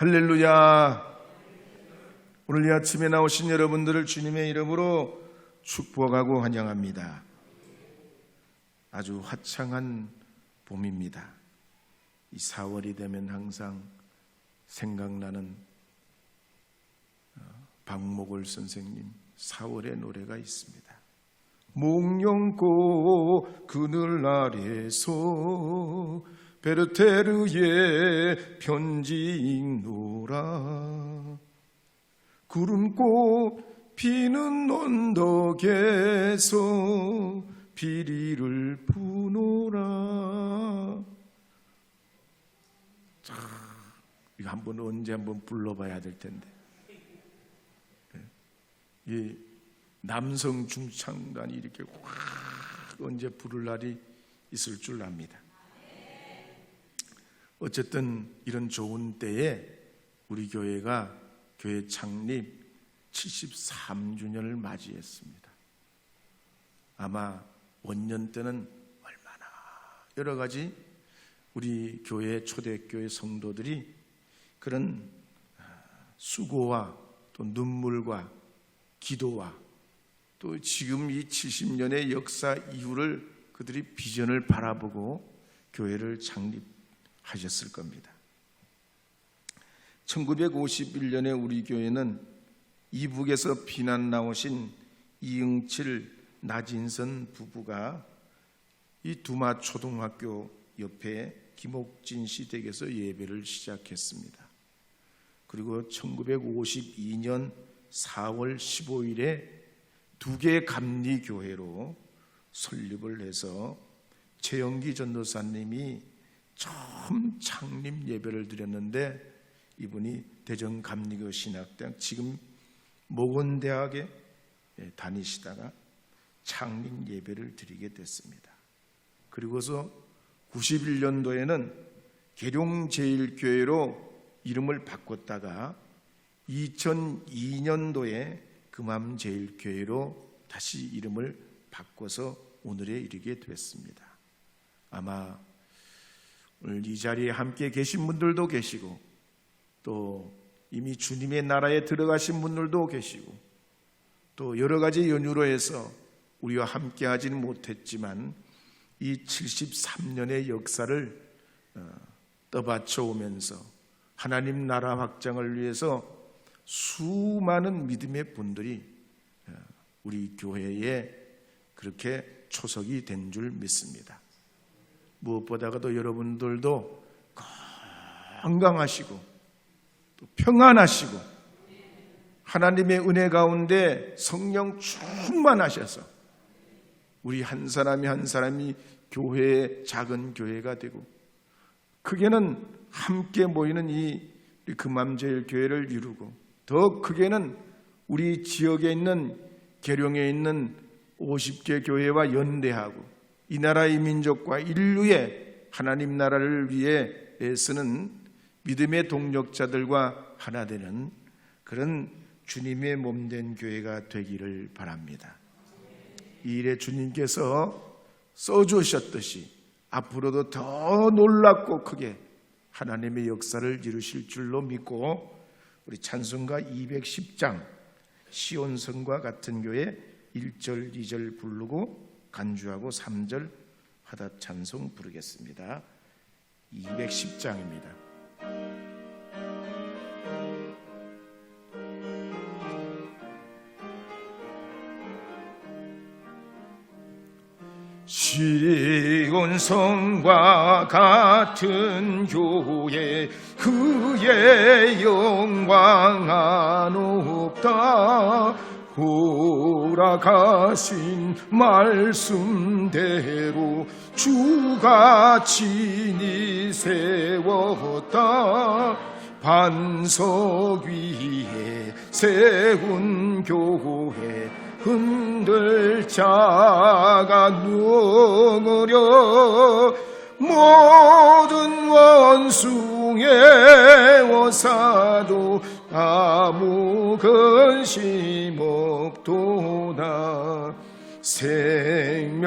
할렐루야. 오늘 이 아침에 나오신 여러분들을 주님의 이름으로 축복하고 환영합니다. 아주 화창한 봄입니다. 이 4월이 되면 항상 생각나는 박목월 선생님 4월의 노래가 있습니다. 몽룡꽃 그늘 아래서 베르테르의 편지 읽노라. 구름꽃 피는 언덕에서 비리를 부노라. 자, 이거 언제 한번 불러봐야 될 텐데. 이 남성 중창단이 이렇게 확 언제 부를 날이 있을 줄 압니다. 어쨌든 이런 좋은 때에 우리 교회가 교회 창립 73주년을 맞이했습니다. 아마 원년 때는 얼마나 여러 가지 우리 교회 초대교회 성도들이 그런 수고와 또 눈물과 기도와 또 지금 이 70년의 역사 이후를 그들이 비전을 바라보고 교회를 창립하셨을 겁니다. 1951년에 우리 교회는 이북에서 피난 나오신 이응칠, 나진선 부부가 이 두마 초등학교 옆에 김옥진 씨 댁에서 예배를 시작했습니다. 그리고 1952년 4월 15일에 두 개의 감리교회로 설립을 해서 최영기 전도사님이 처음 창립 예배를 드렸는데 이분이 대전감리교 신학대학 지금 모건대학에 다니시다가 창립 예배를 드리게 됐습니다. 그리고서 91년도에는 계룡제일교회로 이름을 바꿨다가 2002년도에 금암제일교회로 다시 이름을 바꿔서 오늘에 이르게 됐습니다. 아마 오늘 이 자리에 함께 계신 분들도 계시고 또 이미 주님의 나라에 들어가신 분들도 계시고 또 여러 가지 연유로 해서 우리와 함께 하지는 못했지만 이 73년의 역사를 떠받쳐 오면서 하나님 나라 확장을 위해서 수많은 믿음의 분들이 우리 교회에 그렇게 초석이 된 줄 믿습니다. 무엇보다도 여러분들도 건강하시고 또 평안하시고 하나님의 은혜 가운데 성령 충만하셔서 우리 한 사람이 한 사람이 교회의 작은 교회가 되고 크게는 함께 모이는 이 금암제일교회를 이루고 더 크게는 우리 지역에 있는 계룡에 있는 50개 교회와 연대하고 이 나라의 민족과 인류의 하나님 나라를 위해 애쓰는 믿음의 동력자들과 하나 되는 그런 주님의 몸된 교회가 되기를 바랍니다. 이 일에 주님께서 써주셨듯이 앞으로도 더 놀랍고 크게 하나님의 역사를 이루실 줄로 믿고 우리 찬송가 210장 시온성과 같은 교회 1절 2절 부르고 간주하고 3절 화답 찬송 부르겠습니다. 210장입니다. 시온성과 같은 교회 그의 영광 한없다. 허락하신 말씀대로 주가 친히 세웠다. 반석 위에 세운 교회 흔들 자가 누구려. 모든 원숭의 어사도 아무 근심 없도다.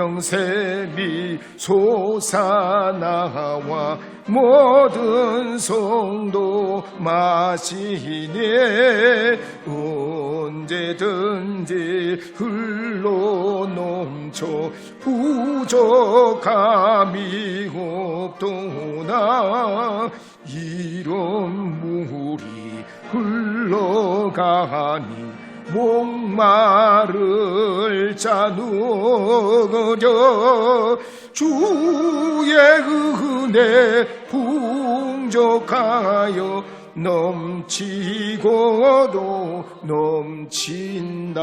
생명샘이 솟아나와 모든 성도 마시네. 언제든지 흘러넘쳐 부족함이 없도나 이런 물이 흘러가니 목마를 자 누구려. 주의 은혜 풍족하여 넘치고도 넘친다.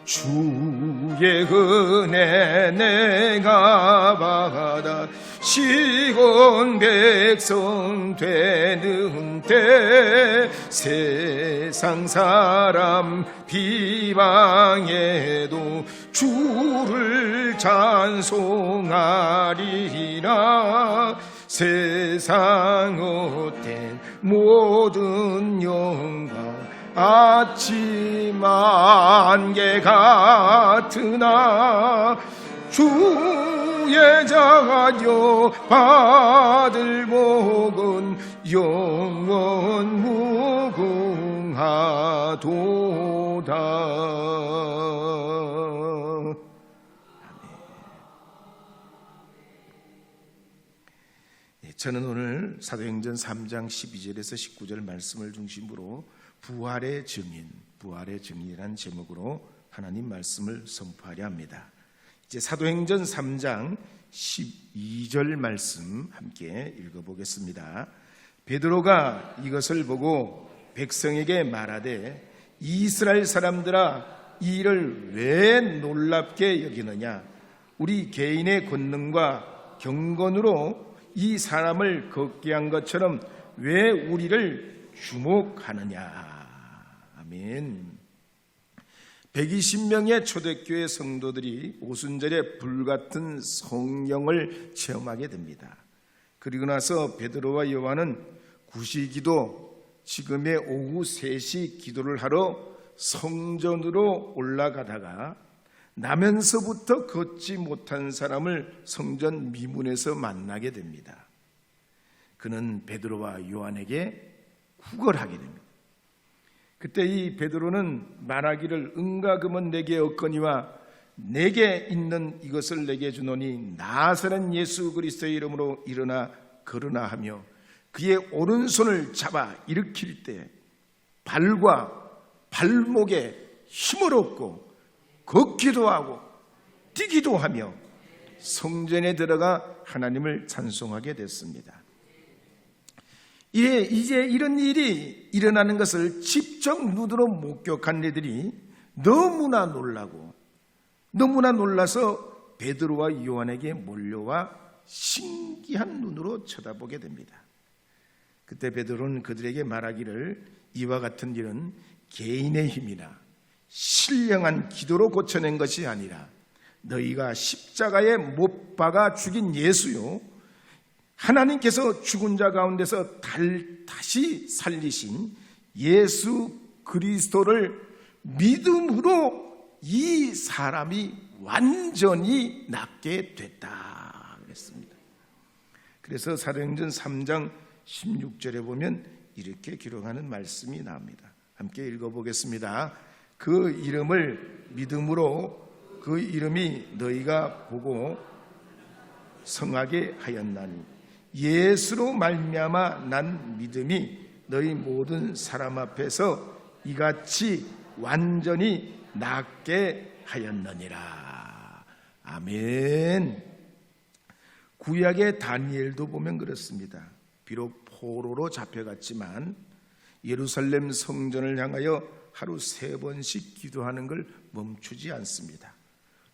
주의 은혜 내가 받아 시온 백성 되는 때 세상 사람 비방해도 주를 찬송하리라. 세상 헛된 모든 영광 아침 안개 같으나 주의 자녀 받을 복은 영원 무궁하도다. 저는 오늘 사도행전 3장 12절에서 19절 말씀을 중심으로 부활의 증인이라는 제목으로 하나님 말씀을 선포하려 합니다. 이제 사도행전 3장 12절 말씀 함께 읽어보겠습니다. 베드로가 이것을 보고 백성에게 말하되 이스라엘 사람들아, 이 일을 왜 놀랍게 여기느냐? 우리 개인의 권능과 경건으로 이 사람을 걷게 한 것처럼 왜 우리를 주목하느냐? 아멘. 120명의 초대교회 성도들이 오순절에 불같은 성령을 체험하게 됩니다. 그리고 나서 베드로와 요한은 구시기도, 지금의 오후 3시 기도를 하러 성전으로 올라가다가 나면서부터 걷지 못한 사람을 성전 미문에서 만나게 됩니다. 그는 베드로와 요한에게 구걸하게 됩니다. 그때 이 베드로는 말하기를 은과 금은 내게 없거니와 내게 있는 이것을 내게 주노니 나사렛 예수 그리스도의 이름으로 일어나 걸으나 하며 그의 오른손을 잡아 일으킬 때 발과 발목에 힘을 얻고 걷기도 하고 뛰기도 하며 성전에 들어가 하나님을 찬송하게 됐습니다. 이제 이런 일이 일어나는 것을 직접 눈으로 목격한 이들이 너무나 놀라서 베드로와 요한에게 몰려와 신기한 눈으로 쳐다보게 됩니다. 그때 베드로는 그들에게 말하기를 이와 같은 일은 개인의 힘이나 신령한 기도로 고쳐낸 것이 아니라 너희가 십자가에 못 박아 죽인 예수요, 하나님께서 죽은 자 가운데서 다시 살리신 예수 그리스도를 믿음으로 이 사람이 완전히 낫게 됐다 그랬습니다. 그래서 사도행전 3장 16절에 보면 이렇게 기록하는 말씀이 나옵니다. 함께 읽어보겠습니다. 그 이름을 믿음으로 그 이름이 너희가 보고 성하게 하였나니 예수로 말미암아 난 믿음이 너희 모든 사람 앞에서 이같이 완전히 낫게 하였느니라. 아멘. 구약의 다니엘도 보면 그렇습니다. 비록 포로로 잡혀갔지만 예루살렘 성전을 향하여 하루 3번씩 기도하는 걸 멈추지 않습니다.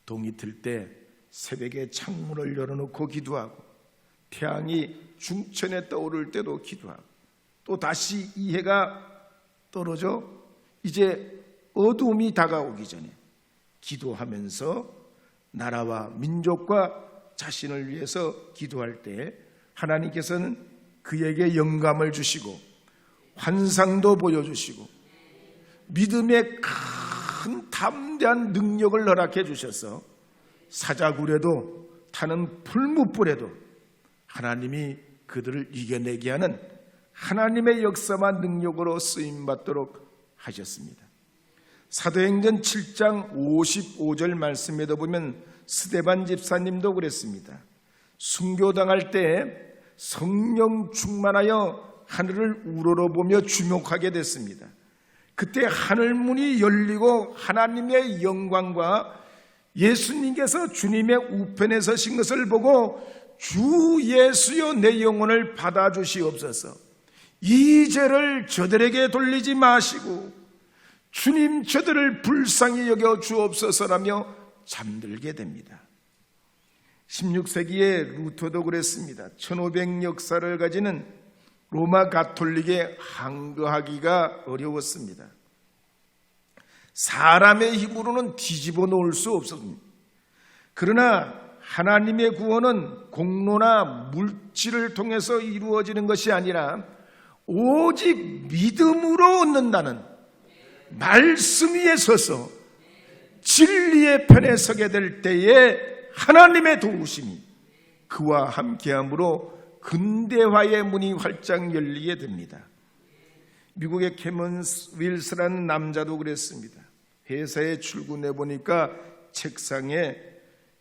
동이 틀 때 새벽에 창문을 열어놓고 기도하고 태양이 중천에 떠오를 때도 기도하고 또 다시 이 해가 떨어져 이제 어둠이 다가오기 전에 기도하면서 나라와 민족과 자신을 위해서 기도할 때 하나님께서는 그에게 영감을 주시고 환상도 보여주시고 믿음의 큰 담대한 능력을 허락해 주셔서 사자굴에도 타는 풀무불에도 하나님이 그들을 이겨내게 하는 하나님의 역사와 능력으로 쓰임받도록 하셨습니다. 사도행전 7장 55절 말씀에도 보면 스데반 집사님도 그랬습니다. 순교당할 때 성령 충만하여 하늘을 우러러보며 주목하게 됐습니다. 그때 하늘문이 열리고 하나님의 영광과 예수님께서 주님의 우편에 서신 것을 보고 주 예수여 내 영혼을 받아주시옵소서, 이 죄를 저들에게 돌리지 마시고 주님 저들을 불쌍히 여겨 주옵소서라며 잠들게 됩니다. 16세기에 루터도 그랬습니다. 1500 역사를 가지는 로마 가톨릭에 항거하기가 어려웠습니다. 사람의 힘으로는 뒤집어 놓을 수 없었습니다. 그러나 하나님의 구원은 공로나 물질을 통해서 이루어지는 것이 아니라 오직 믿음으로 얻는다는 말씀 위에 서서 진리의 편에 서게 될 때에 하나님의 도우심이 그와 함께함으로 근대화의 문이 활짝 열리게 됩니다. 미국의 캐먼 윌스라는 남자도 그랬습니다. 회사에 출근해 보니까 책상에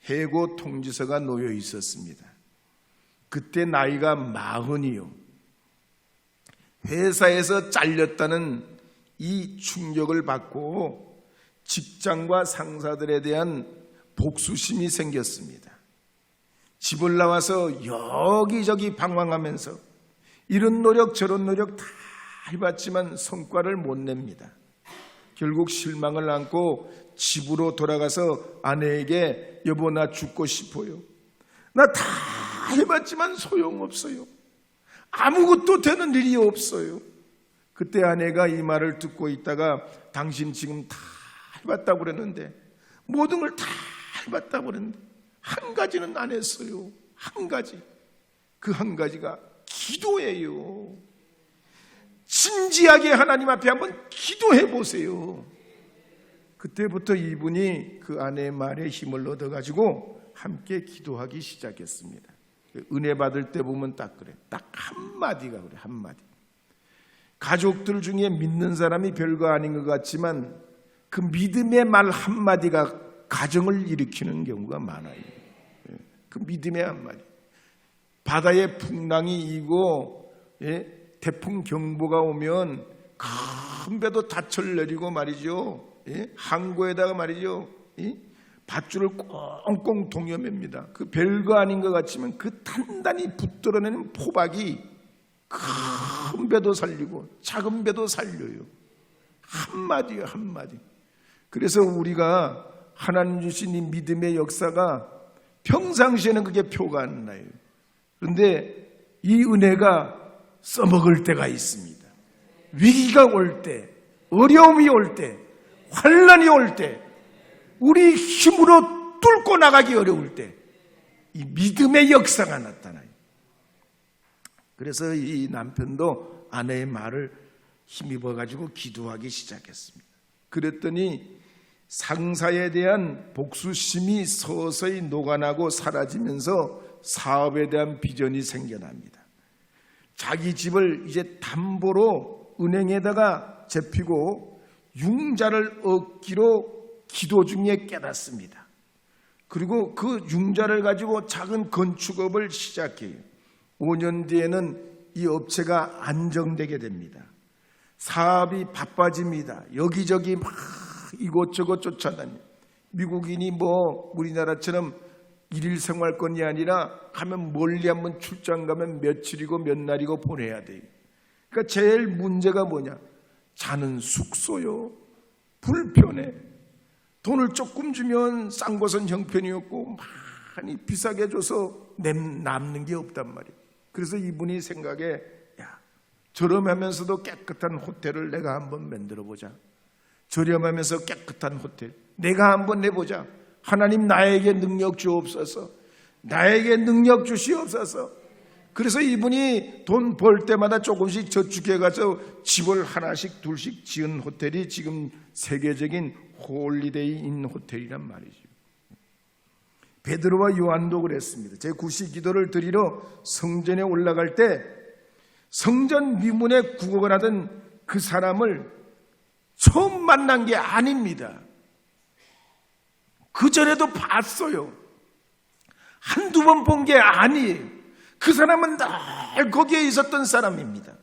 해고 통지서가 놓여 있었습니다. 그때 나이가 40이요. 회사에서 잘렸다는 이 충격을 받고 직장과 상사들에 대한 복수심이 생겼습니다. 집을 나와서 여기저기 방황하면서 이런 노력 저런 노력 다 해봤지만 성과를 못 냅니다. 결국 실망을 안고 집으로 돌아가서 아내에게 여보 나 죽고 싶어요. 나 다 해봤지만 소용없어요. 아무것도 되는 일이 없어요. 그때 아내가 이 말을 듣고 있다가 당신 지금 다 해봤다고 그랬는데 모든 걸 다 해봤다고 그랬는데 한 가지는 안 했어요. 한 가지. 그 한 가지가 기도예요. 진지하게 하나님 앞에 한번 기도해 보세요. 그때부터 이분이 그 아내의 말에 힘을 얻어가지고 함께 기도하기 시작했습니다. 은혜 받을 때 보면 딱 그래. 딱 한마디가 그래. 한마디. 가족들 중에 믿는 사람이 별거 아닌 것 같지만 그 믿음의 말 한마디가 가정을 일으키는 경우가 많아요. 그 믿음의 한마디. 바다에 풍랑이 이고 태풍 경보가 오면 큰 배도 닻을 내리고 말이죠. 항구에다가 말이죠. 밧줄을 꽁꽁 동여맵니다. 그 별거 아닌 것 같지만 그 단단히 붙들어내는 포박이 큰 배도 살리고 작은 배도 살려요. 한마디요, 한마디. 그래서 우리가 하나님 주신 이 믿음의 역사가 평상시에는 그게 표가 안 나요. 그런데 이 은혜가 써먹을 때가 있습니다. 위기가 올 때, 어려움이 올 때, 환난이 올 때, 우리 힘으로 뚫고 나가기 어려울 때 이 믿음의 역사가 나타나요. 그래서 이 남편도 아내의 말을 힘입어가지고 기도하기 시작했습니다. 그랬더니 상사에 대한 복수심이 서서히 녹아나고 사라지면서 사업에 대한 비전이 생겨납니다. 자기 집을 이제 담보로 은행에다가 잡히고 융자를 얻기로 기도 중에 깨닫습니다. 그리고 그 융자를 가지고 작은 건축업을 시작해요. 5년 뒤에는 이 업체가 안정되게 됩니다. 사업이 바빠집니다. 여기저기 막 이곳저곳 쫓아다녀요. 미국인이 뭐 우리나라처럼 일일 생활권이 아니라 가면 멀리 한번 출장 가면 며칠이고 몇 날이고 보내야 돼요. 그러니까 제일 문제가 뭐냐? 자는 숙소요. 불편해. 돈을 조금 주면 싼 것은 형편이었고 많이 비싸게 줘서 남는 게 없단 말이에요. 그래서 이분이 생각에 야, 저렴하면서도 깨끗한 호텔을 내가 한번 만들어보자. 저렴하면서 깨끗한 호텔 내가 한번 내보자. 하나님 나에게 능력 주옵소서. 나에게 능력 주시옵소서. 그래서 이분이 돈 벌 때마다 조금씩 저축해 가서 집을 하나씩 둘씩 지은 호텔이 지금 세계적인 홀리데이-인 호텔이란 말이죠. 베드로와 요한도 그랬습니다. 제9시 기도를 드리러 성전에 올라갈 때 성전 미문에 구걸을 하던 그 사람을 처음 만난 게 아닙니다. 그전에도 봤어요. 한두 번 본 게 아니에요. 그 사람은 늘 거기에 있었던 사람입니다.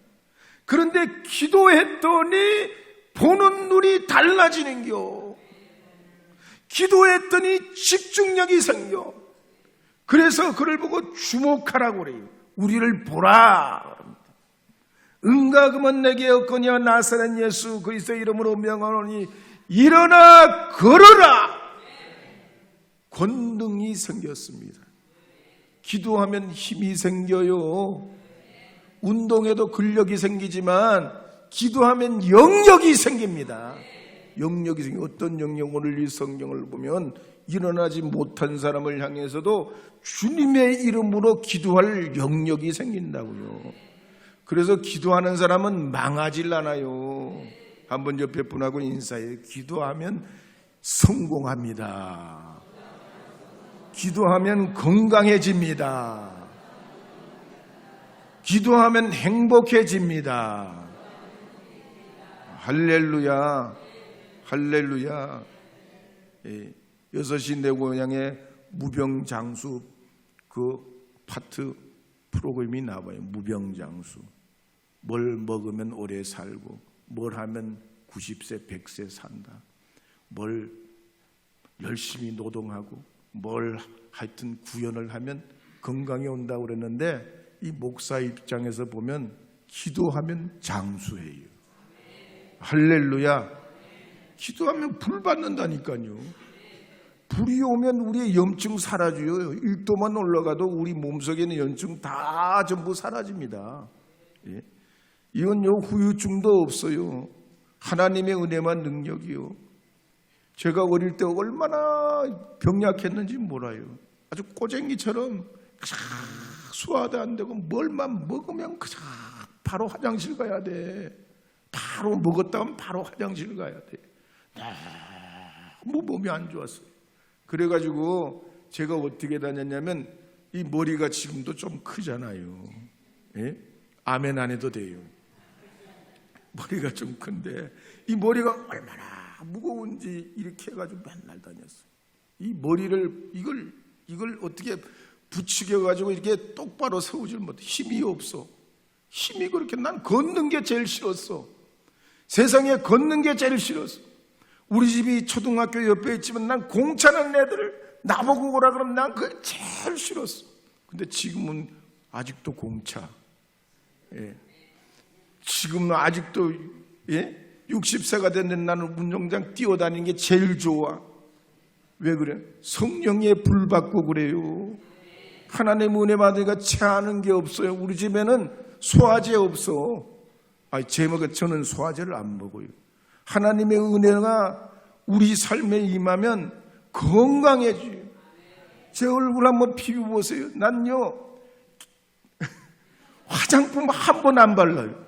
그런데 기도했더니 보는 눈이 달라지는겨. 기도했더니 집중력이 생겨. 그래서 그를 보고 주목하라고 그래요. 우리를 보라. 은과 금은 내게 없거니와 나사렛 예수 그리스도의 이름으로 명하노니 일어나 걸어라. 권능이 생겼습니다. 기도하면 힘이 생겨요. 운동에도 근력이 생기지만 기도하면 영역이 생깁니다. 영역이 생겨. 어떤 영역? 오늘 이 성경을 보면 일어나지 못한 사람을 향해서도 주님의 이름으로 기도할 영역이 생긴다고요. 그래서 기도하는 사람은 망하질 않아요. 한번 옆에 분하고 인사해요. 기도하면 성공합니다. 기도하면 건강해집니다. 기도하면 행복해집니다. 할렐루야, 할렐루야. 6시 내 고향에 무병장수 그 파트 프로그램이 나와요. 무병장수. 뭘 먹으면 오래 살고, 뭘 하면 90세, 100세 산다. 뭘 열심히 노동하고, 뭘 하여튼 구현을 하면 건강이 온다고 그랬는데, 이 목사 입장에서 보면 기도하면 장수해요. 할렐루야. 기도하면 불 받는다니까요. 불이 오면 우리의 염증 사라져요. 1도만 올라가도 우리 몸속에 있는 염증 다 전부 사라집니다. 예. 이건요, 후유증도 없어요. 하나님의 은혜만 능력이요. 제가 어릴 때 얼마나 병약했는지 몰라요. 아주 꼬쟁이처럼 소화도 안 되고 뭘만 먹으면 그냥 바로 화장실 가야 돼. 바로 먹었다면 바로 화장실 가야 돼. 너무 몸이 안 좋았어요. 그래가지고 제가 어떻게 다녔냐면, 이 머리가 지금도 좀 크잖아요. 예? 아멘 안 해도 돼요. 머리가 좀 큰데 이 머리가 얼마나 무거운지 이렇게 해가지고 맨날 다녔어요. 이 머리를 이걸 어떻게 부추겨가지고 이렇게 똑바로 세우질 못해. 힘이 없어. 힘이 그렇게, 난 걷는 게 제일 싫었어. 세상에 걷는 게 제일 싫었어. 우리 집이 초등학교 옆에 있지만 난 공차는 애들을 나보고 오라 그러면 난 그게 제일 싫었어. 근데 지금은 아직도 공차. 예. 지금은 아직도 60세가 됐는데 나는 운동장 뛰어다니는 게 제일 좋아. 왜 그래? 성령의 불 받고 그래요. 하나님 은혜 받으니까 체하는 게 없어요. 우리 집에는 소화제 없어. 저는 소화제를 안 먹어요. 하나님의 은혜가 우리 삶에 임하면 건강해져요. 제 얼굴 한번 비벼보세요. 난요, 화장품 한 번 안 발라요.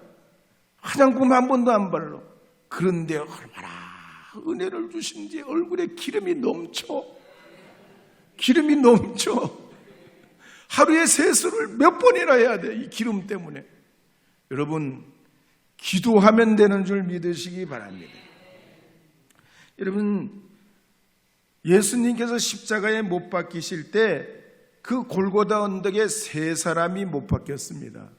화장품 한 번도 안 발라. 그런데 얼마나 은혜를 주신지 얼굴에 기름이 넘쳐. 기름이 넘쳐. 하루에 세수를 몇 번이나 해야 돼, 이 기름 때문에. 여러분, 기도하면 되는 줄 믿으시기 바랍니다. 여러분, 예수님께서 십자가에 못 박히실 때 그 골고다 언덕에 3사람이 못 박혔습니다.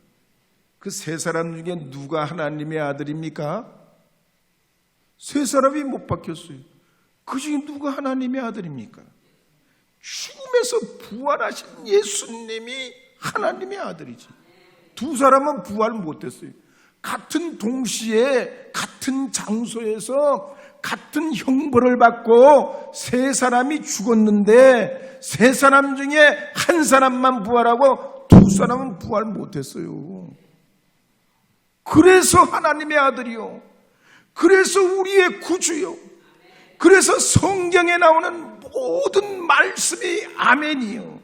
그 3사람 중에 누가 하나님의 아들입니까? 3사람이 못 박혔어요. 그 중에 누가 하나님의 아들입니까? 죽음에서 부활하신 예수님이 하나님의 아들이지. 2사람은 부활 못했어요. 같은 동시에 같은 장소에서 같은 형벌을 받고 3사람이 죽었는데 3사람 중에 1사람만 부활하고 2사람은 부활 못했어요. 그래서 하나님의 아들이요. 그래서 우리의 구주요. 그래서 성경에 나오는 모든 말씀이 아멘이요.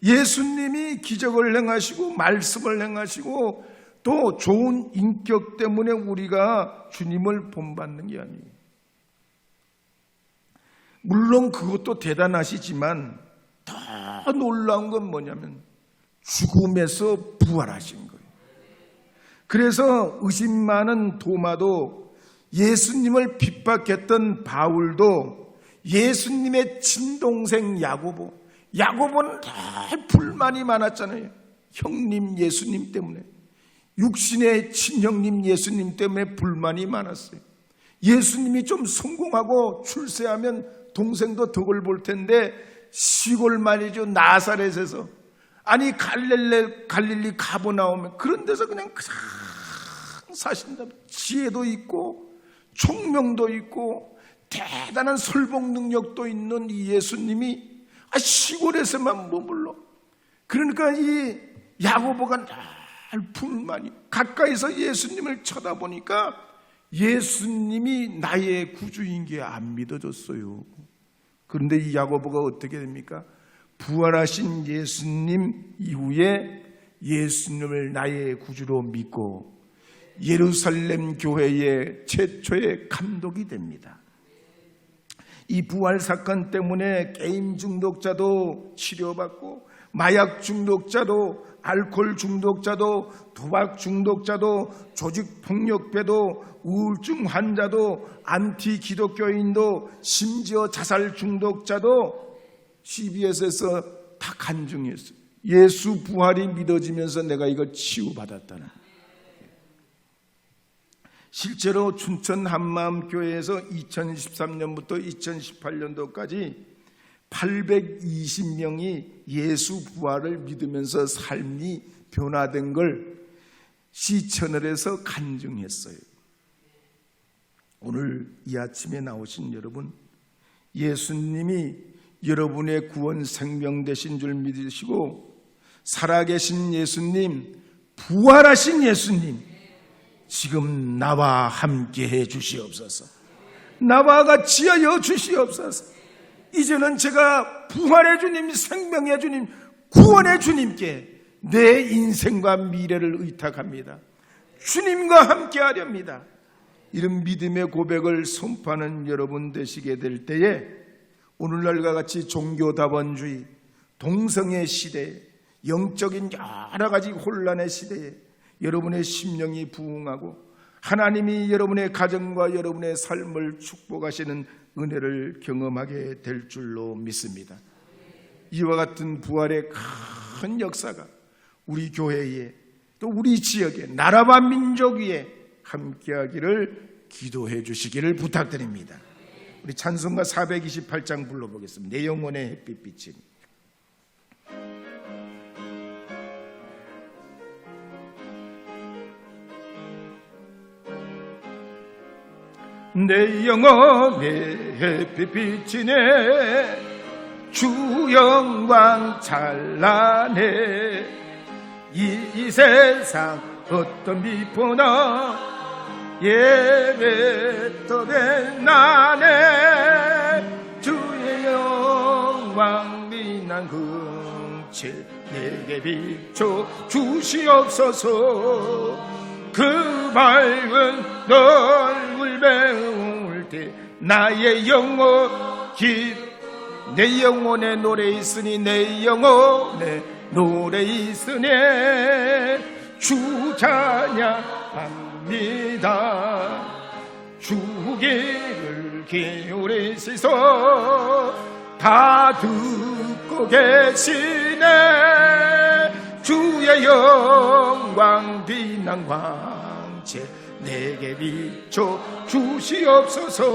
예수님이 기적을 행하시고 말씀을 행하시고 또 좋은 인격 때문에 우리가 주님을 본받는 게 아니에요. 물론 그것도 대단하시지만 더 놀라운 건 뭐냐면 죽음에서 부활하신 거예요. 그래서 의심 많은 도마도, 예수님을 핍박했던 바울도, 예수님의 친동생 야고보는 다 불만이 많았잖아요. 형님 예수님 때문에, 육신의 친형님 예수님 때문에 불만이 많았어요. 예수님이 좀 성공하고 출세하면 동생도 덕을 볼 텐데 시골 말이죠. 나사렛에서, 아니 갈릴리 가버나움 그런 데서 그냥 사신다. 지혜도 있고 총명도 있고 대단한 설복 능력도 있는 이 예수님이 시골에서만 머물러. 그러니까 이 야고보가 날 불만이, 가까이서 예수님을 쳐다보니까 예수님이 나의 구주인 게 안 믿어졌어요. 그런데 이 야고보가 어떻게 됩니까? 부활하신 예수님 이후에 예수님을 나의 구주로 믿고 예루살렘 교회의 최초의 감독이 됩니다. 이 부활 사건 때문에 게임 중독자도 치료받고, 마약 중독자도, 알코올 중독자도, 도박 중독자도, 조직 폭력배도, 우울증 환자도, 안티 기독교인도, 심지어 자살 중독자도 CBS에서 다 간증했어요. 예수 부활이 믿어지면서 내가 이걸 치유받았다는. 실제로 춘천 한마음교회에서 2013년부터 2018년도까지 820명이 예수 부활을 믿으면서 삶이 변화된 걸 시채널에서 간증했어요. 오늘 이 아침에 나오신 여러분, 예수님이 여러분의 구원 생명 되신 줄 믿으시고, 살아계신 예수님, 부활하신 예수님, 지금 나와 함께 해 주시옵소서. 나와 같이 하여 주시옵소서. 이제는 제가 부활의 주님, 생명의 주님, 구원의 주님께 내 인생과 미래를 의탁합니다. 주님과 함께 하렵니다. 이런 믿음의 고백을 선포하는 여러분 되시게 될 때에 오늘날과 같이 종교다원주의, 동성애 시대에, 영적인 여러 가지 혼란의 시대에 여러분의 심령이 부흥하고 하나님이 여러분의 가정과 여러분의 삶을 축복하시는 은혜를 경험하게 될 줄로 믿습니다. 이와 같은 부활의 큰 역사가 우리 교회에, 또 우리 지역에, 나라와 민족 위에 함께하기를 기도해 주시기를 부탁드립니다. 우리 찬송가 428장 불러보겠습니다. 내 영혼의 햇빛빛이. 내 영혼의 햇빛빛이네, 주 영광 찬란해. 이 세상 어떤 비포나 예배터된 나네, 주의 영광 빛난 긍칠 내게 비춰 주시옵소서. 그 밝은 얼굴 배울 때 나의 영혼 내 영혼에 노래 있으니, 내 영혼에 노래 있으니 주 찬양합니다. 주 귀를 기울이시소. 다 듣고 계시네. 주의 영광 빛난 광채 내게 비춰 주시옵소서.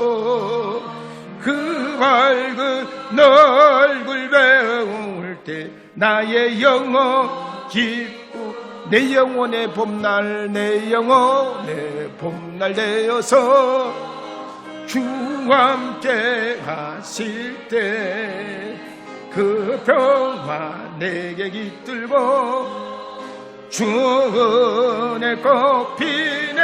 그 밝은 얼굴 배울 때 나의 영혼 기쁘, 내 영혼의 봄날, 내 영혼의 봄날 되어서 주와 함께 하실 때 그 평화 내게 깃들고 주 은혜 꽃 피네.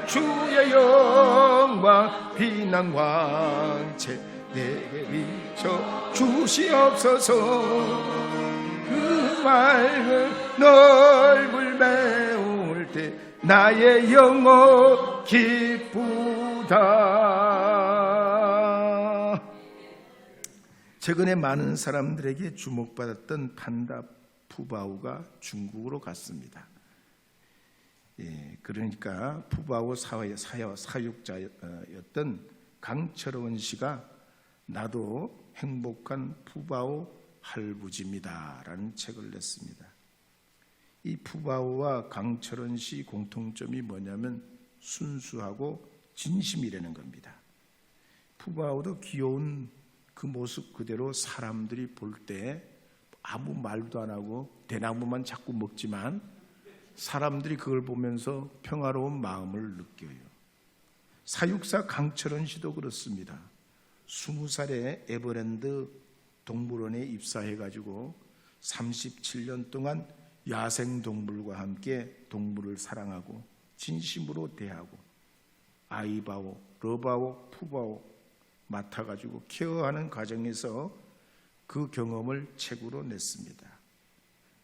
주의 영광 빛난 광채 내게 비춰 주시옵소서. 그 맑은 넓을 메울 때 나의 영혼 기쁘다. 최근에 많은 사람들에게 주목받았던 판다 푸바오가 중국으로 갔습니다. 그러니까 푸바오 사육자였던 강철원 씨가 나도 행복한 푸바오 할부지입니다 라는 책을 냈습니다. 이 푸바오와 강철원 씨 공통점이 뭐냐면 순수하고 진심이라는 겁니다. 푸바오도 귀여운 그 모습 그대로 사람들이 볼 때 아무 말도 안 하고 대나무만 자꾸 먹지만 사람들이 그걸 보면서 평화로운 마음을 느껴요. 사육사 강철원 씨도 그렇습니다. 20살에 에버랜드 동물원에 입사해가지고 37년 동안 야생동물과 함께 동물을 사랑하고 진심으로 대하고 아이바오, 러바오, 푸바오 맡아가지고 케어하는 과정에서 그 경험을 책으로 냈습니다.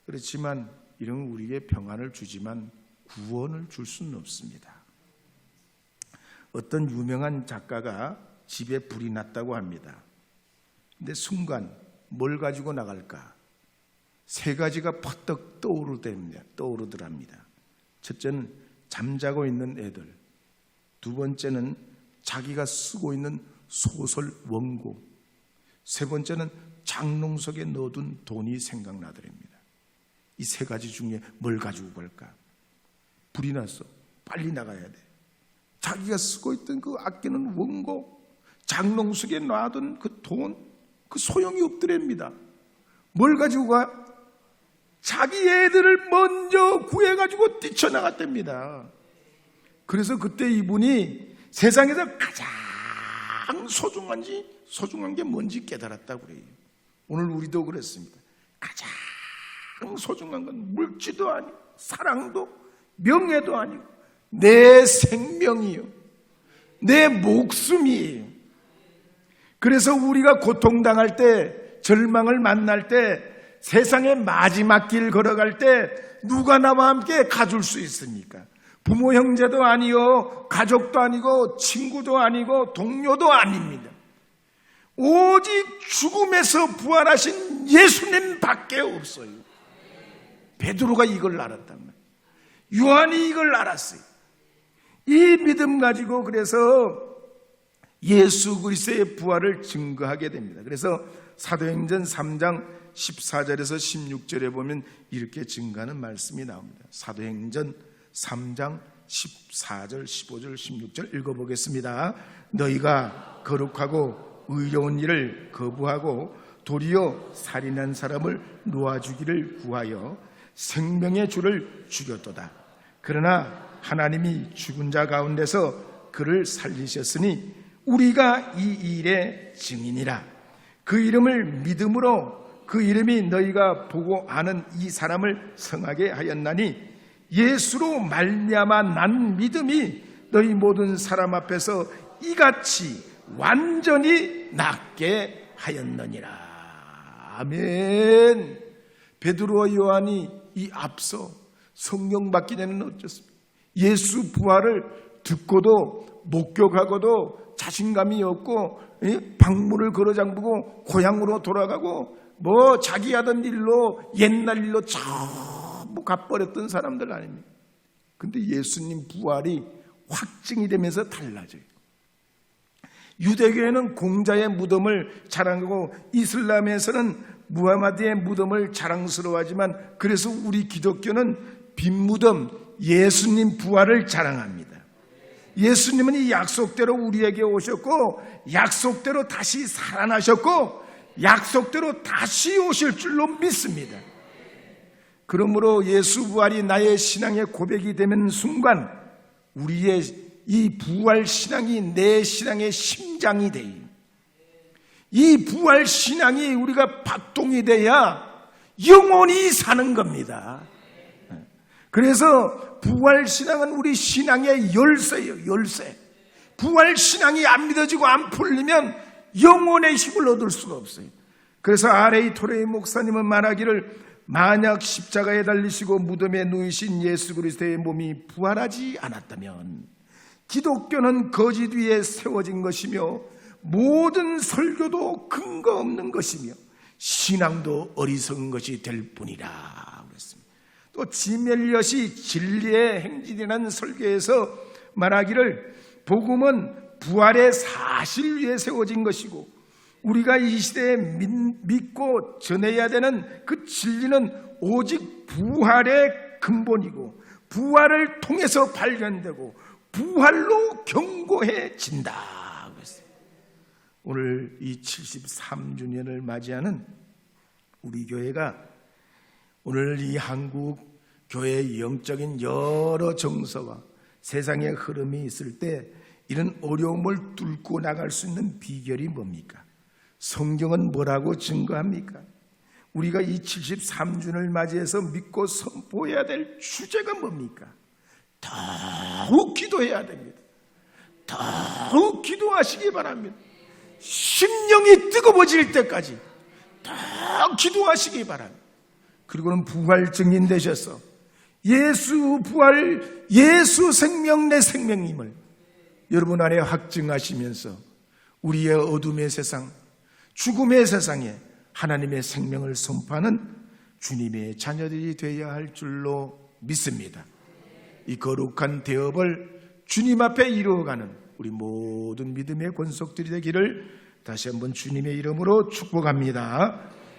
그렇지만 이런 우리에게 평안을 주지만 구원을 줄 수는 없습니다. 어떤 유명한 작가가 집에 불이 났다고 합니다. 근데 순간 뭘 가지고 나갈까? 세 가지가 퍼뜩 떠오르더랍니다. 첫째는 잠자고 있는 애들, 두 번째는 자기가 쓰고 있는 소설 원고, 세 번째는 장롱 속에 넣어둔 돈이 생각나더랍니다. 이 세 가지 중에 뭘 가지고 갈까? 불이 났어. 빨리 나가야 돼. 자기가 쓰고 있던 그 아끼는 원고, 장롱 속에 놔둔 그 돈, 그 소용이 없더랍니다. 뭘 가지고 가? 자기 애들을 먼저 구해가지고 뛰쳐나갔답니다. 그래서 그때 이분이 세상에서 가장 소중한 게 뭔지 깨달았다고 그래요. 오늘 우리도 그랬습니다. 가장 소중한 건 물질도 아니고 사랑도 명예도 아니고 내 생명이요, 내 목숨이에요. 그래서 우리가 고통당할 때, 절망을 만날 때, 세상의 마지막 길 걸어갈 때 누가 나와 함께 가줄 수 있습니까? 부모 형제도 아니요, 가족도 아니고, 친구도 아니고, 동료도 아닙니다. 오직 죽음에서 부활하신 예수님밖에 없어요. 베드로가 이걸 알았단 말이에요. 요한이 이걸 알았어요. 이 믿음 가지고 그래서 예수 그리스도의 부활을 증거하게 됩니다. 그래서 사도행전 3장 14절에서 16절에 보면 이렇게 증거하는 말씀이 나옵니다. 사도행전 3장 14절, 15절, 16절 읽어보겠습니다. 너희가 거룩하고 의로운 일을 거부하고 도리어 살인한 사람을 놓아주기를 구하여 생명의 주를 죽였도다. 그러나 하나님이 죽은 자 가운데서 그를 살리셨으니 우리가 이 일의 증인이라. 그 이름을 믿음으로 그 이름이 너희가 보고 아는 이 사람을 성하게 하였나니 예수로 말미암아 난 믿음이 너희 모든 사람 앞에서 이같이 완전히 낫게 하였느니라. 아멘. 베드로와 요한이 이 앞서 성령 받기 전에는 어쩌습니까? 예수 부활을 듣고도 목격하고도 자신감이 없고 방문을 걸어 잠그고 고향으로 돌아가고 뭐 자기 하던 일로 옛날 일로 전부 가버렸던 사람들 아닙니까? 근데 예수님 부활이 확증이 되면서 달라져요. 유대교에는 공자의 무덤을 자랑하고 이슬람에서는 무하마드의 무덤을 자랑스러워하지만 그래서 우리 기독교는 빈 무덤 예수님 부활을 자랑합니다. 예수님은 이 약속대로 우리에게 오셨고 약속대로 다시 살아나셨고 약속대로 다시 오실 줄로 믿습니다. 그러므로 예수 부활이 나의 신앙의 고백이 되는 순간 우리의 이 부활 신앙이 내 신앙의 심장이 돼요. 이 부활 신앙이 우리가 박동이 돼야 영원히 사는 겁니다. 그래서 부활 신앙은 우리 신앙의 열쇠예요. 열쇠. 부활 신앙이 안 믿어지고 안 풀리면 영혼의 힘을 얻을 수가 없어요. 그래서 R.A. 토레이 목사님은 말하기를, 만약 십자가에 달리시고 무덤에 누이신 예수 그리스도의 몸이 부활하지 않았다면 기독교는 거짓 위에 세워진 것이며 모든 설교도 근거 없는 것이며 신앙도 어리석은 것이 될 뿐이라 그랬습니다. 또 짐 엘리엇이 진리의 행진이라는 설교에서 말하기를, 복음은 부활의 사실 위에 세워진 것이고 우리가 이 시대에 믿고 전해야 되는 그 진리는 오직 부활의 근본이고 부활을 통해서 발견되고 부활로 견고해진다. 오늘 이 73주년을 맞이하는 우리 교회가 오늘 이 한국 교회의 영적인 여러 정서와 세상의 흐름이 있을 때 이런 어려움을 뚫고 나갈 수 있는 비결이 뭡니까? 성경은 뭐라고 증거합니까? 우리가 이 73주년을 맞이해서 믿고 선포해야 될 주제가 뭡니까? 더욱 기도해야 됩니다. 더욱 기도하시기 바랍니다. 심령이 뜨거워질 때까지 더 기도하시기 바랍니다. 그리고는 부활 증인 되셔서 예수 부활, 예수 생명 내 생명임을 여러분 안에 확증하시면서 우리의 어둠의 세상, 죽음의 세상에 하나님의 생명을 선포하는 주님의 자녀들이 되어야 할 줄로 믿습니다. 이 거룩한 대업을 주님 앞에 이루어가는 우리 모든 믿음의 권속들이 되기를 다시 한번 주님의 이름으로 축복합니다.